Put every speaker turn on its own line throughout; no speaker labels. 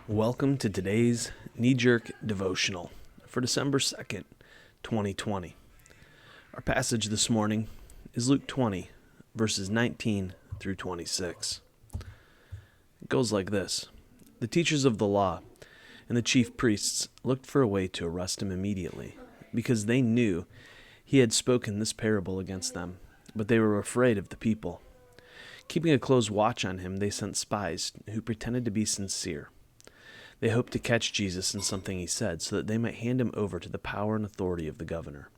Welcome to today's knee-jerk devotional for December 2nd, 2020. Our passage this morning is Luke 20, verses 19 through 26. It goes like this. The teachers of the law and the chief priests looked for a way to arrest him immediately, because they knew he had spoken this parable against them, but they were afraid of the people. Keeping a close watch on him, they sent spies who pretended to be sincere. They hoped to catch Jesus in something he said so that they might hand him over to the power and authority of the governor.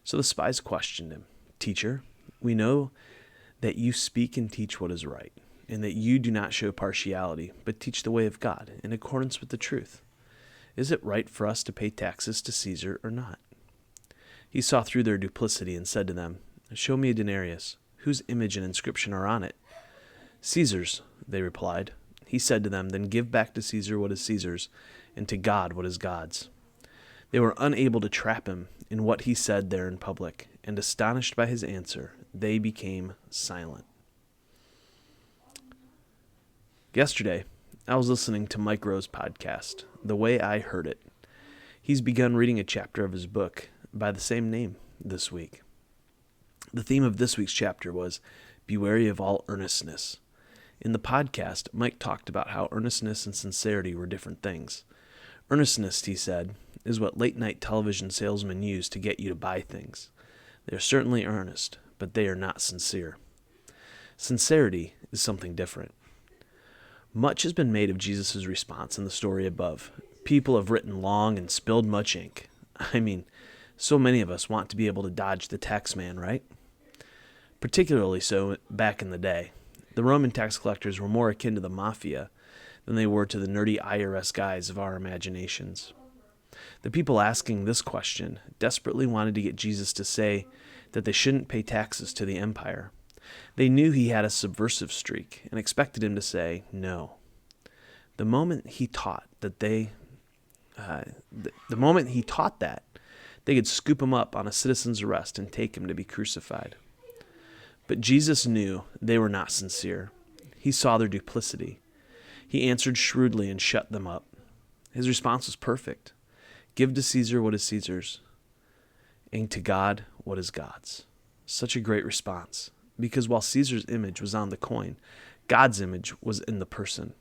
So the spies questioned him, "Teacher, we know that you speak and teach what is right, and that you do not show partiality, but teach the way of God in accordance with the truth. Is it right for us to pay taxes to Caesar or not?" He saw through their duplicity and said to them, "Show me a denarius. Whose image and inscription are on it?" "Caesar's," they replied. He said to them, "Then give back to Caesar what is Caesar's, and to God what is God's." They were unable to trap him in what he said there in public, and astonished by his answer, they became silent. Yesterday, I was listening to Mike Rowe's podcast, The Way I Heard It. He's begun reading a chapter of his book by the same name this week. The theme of this week's chapter was, "Be wary of all earnestness." In the podcast, Mike talked about how earnestness and sincerity were different things. Earnestness, he said, is what late-night television salesmen use to get you to buy things. They are certainly earnest, but they are not sincere. Sincerity is something different. Much has been made of Jesus' response in the story above. People have written long and spilled much ink. So many of us want to be able to dodge the tax man, right? Particularly so back in the day. The Roman tax collectors were more akin to the mafia than they were to the nerdy IRS guys of our imaginations. The people asking this question desperately wanted to get Jesus to say that they shouldn't pay taxes to the empire. They knew he had a subversive streak and expected him to say no. The moment he taught that, they could scoop him up on a citizen's arrest and take him to be crucified. But Jesus knew they were not sincere. He saw their duplicity. He answered shrewdly and shut them up. His response was perfect. Give to Caesar what is Caesar's, and to God what is God's. Such a great response, because while Caesar's image was on the coin, God's image was in the person.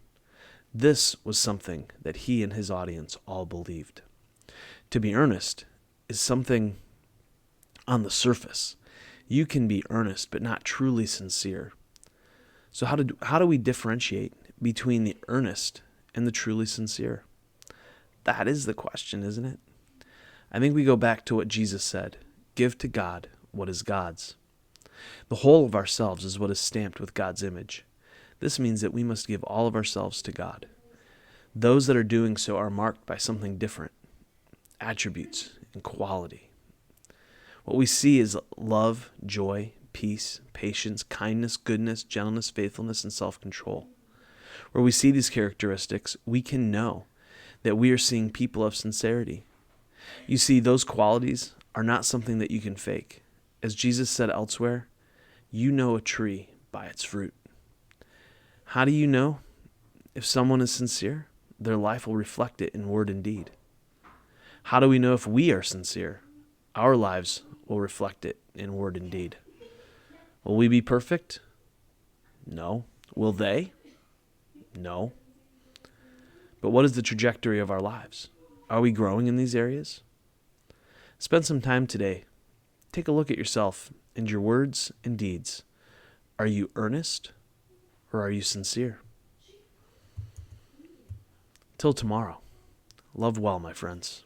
This was something that he and his audience all believed. To be earnest is something on the surface. You can be earnest, but not truly sincere. So how do we differentiate between the earnest and the truly sincere? That is the question, isn't it? I think we go back to what Jesus said, give to God what is God's. The whole of ourselves is what is stamped with God's image. This means that we must give all of ourselves to God. Those that are doing so are marked by something different, attributes and quality. What we see is love, joy, peace, patience, kindness, goodness, gentleness, faithfulness, and self-control. Where we see these characteristics, we can know that we are seeing people of sincerity. You see, those qualities are not something that you can fake. As Jesus said elsewhere, you know a tree by its fruit. How do you know if someone is sincere? Their life will reflect it in word and deed. How do we know if we are sincere? Our lives will reflect it in word and deed. Will we be perfect? No. Will they? No. But what is the trajectory of our lives? Are we growing in these areas? Spend some time today. Take a look at yourself and your words and deeds. Are you earnest or are you sincere? Till tomorrow, love well, my friends.